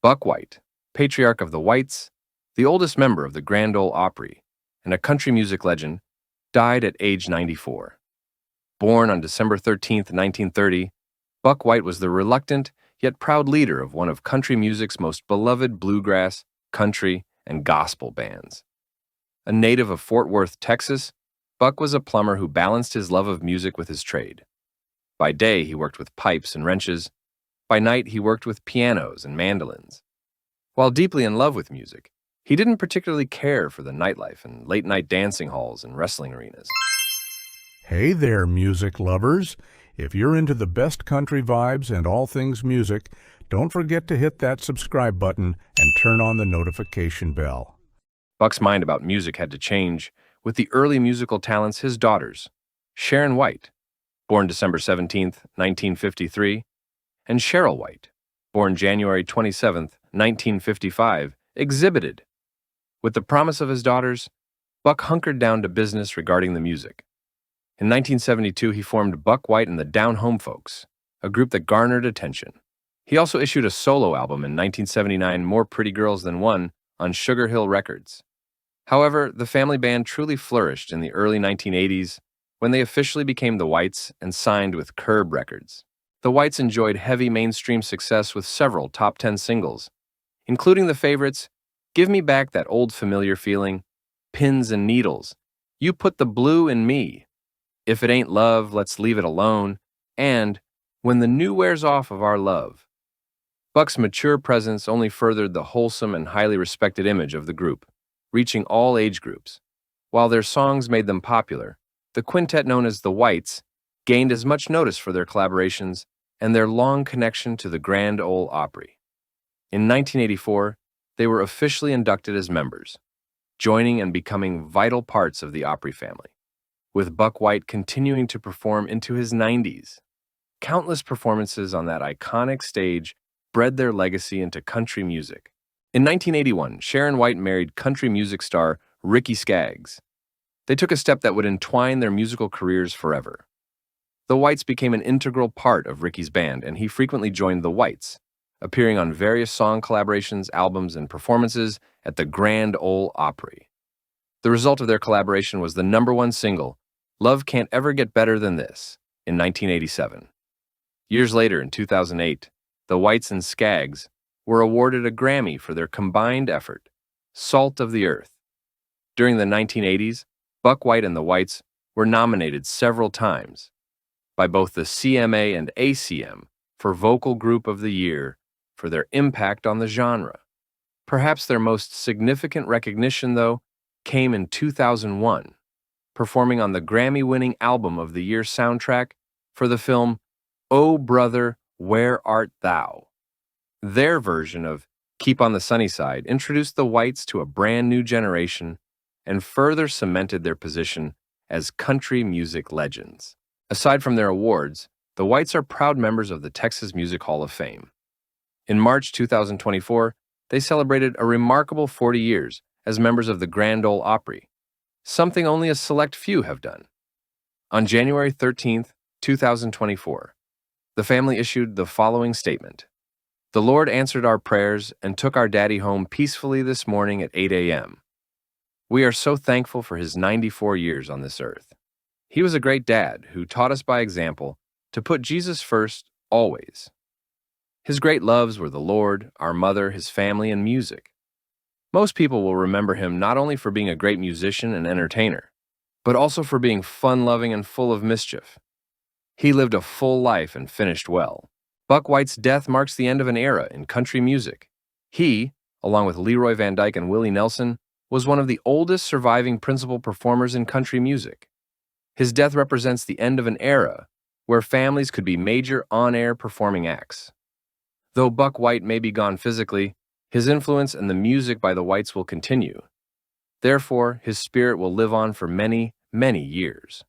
Buck White, patriarch of the Whites, the oldest member of the Grand Ole Opry, and a country music legend, died at age 94. Born on December 13, 1930, Buck White was the reluctant yet proud leader of one of country music's most beloved bluegrass, country, and gospel bands. A native of Fort Worth, Texas, Buck was a plumber who balanced his love of music with his trade. By day, he worked with pipes and wrenches. By night, he worked with pianos and mandolins. While deeply in love with music, he didn't particularly care for the nightlife and late-night dancing halls and wrestling arenas. Hey there, music lovers. If you're into the best country vibes and all things music, don't forget to hit that subscribe button and turn on the notification bell. Buck's mind about music had to change with the early musical talents his daughters, Sharon White, born December 17, 1953, and Cheryl White, born January 27, 1955, exhibited. With the promise of his daughters, Buck hunkered down to business regarding the music. In 1972, he formed Buck White and the Down Home Folks, a group that garnered attention. He also issued a solo album in 1979, More Pretty Girls Than One, on Sugar Hill Records. However, the family band truly flourished in the early 1980s when they officially became the Whites and signed with Curb Records. The Whites enjoyed heavy mainstream success with several top 10 singles, including the favorites Give Me Back That Old Familiar Feeling, Pins and Needles, You Put the Blue in Me, If It Ain't Love, Let's Leave It Alone, and When the New Wears Off of Our Love. Buck's mature presence only furthered the wholesome and highly respected image of the group, reaching all age groups. While their songs made them popular, the quintet known as the Whites gained as much notice for their collaborations and their long connection to the Grand Ole Opry. In 1984, they were officially inducted as members, joining and becoming vital parts of the Opry family, with Buck White continuing to perform into his 90s. Countless performances on that iconic stage bred their legacy into country music. In 1981, Sharon White married country music star Ricky Skaggs. They took a step that would entwine their musical careers forever. The Whites became an integral part of Ricky's band, and he frequently joined the Whites, appearing on various song collaborations, albums, and performances at the Grand Ole Opry. The result of their collaboration was the #1 single, Love Can't Ever Get Better Than This, in 1987. Years later, in 2008, the Whites and Skaggs were awarded a Grammy for their combined effort, Salt of the Earth. During the 1980s, Buck White and the Whites were nominated several times by both the CMA and ACM for Vocal Group of the Year for their impact on the genre. Perhaps their most significant recognition, though, came in 2001, performing on the Grammy-winning Album of the Year soundtrack for the film Oh Brother, Where Art Thou? Their version of Keep on the Sunny Side introduced the Whites to a brand new generation and further cemented their position as country music legends. Aside from their awards, the Whites are proud members of the Texas Music Hall of Fame. In March 2024, they celebrated a remarkable 40 years as members of the Grand Ole Opry, something only a select few have done. On January 13, 2024, the family issued the following statement. The Lord answered our prayers and took our daddy home peacefully this morning at 8 a.m. We are so thankful for his 94 years on this earth. He was a great dad who taught us by example to put Jesus first always. His great loves were the Lord, our mother, his family, and music. Most people will remember him not only for being a great musician and entertainer, but also for being fun-loving and full of mischief. He lived a full life and finished well. Buck White's death marks the end of an era in country music. He, along with Leroy Van Dyke and Willie Nelson, was one of the oldest surviving principal performers in country music. His death represents the end of an era where families could be major on-air performing acts. Though Buck White may be gone physically, his influence and the music by the Whites will continue. Therefore, his spirit will live on for many, many years.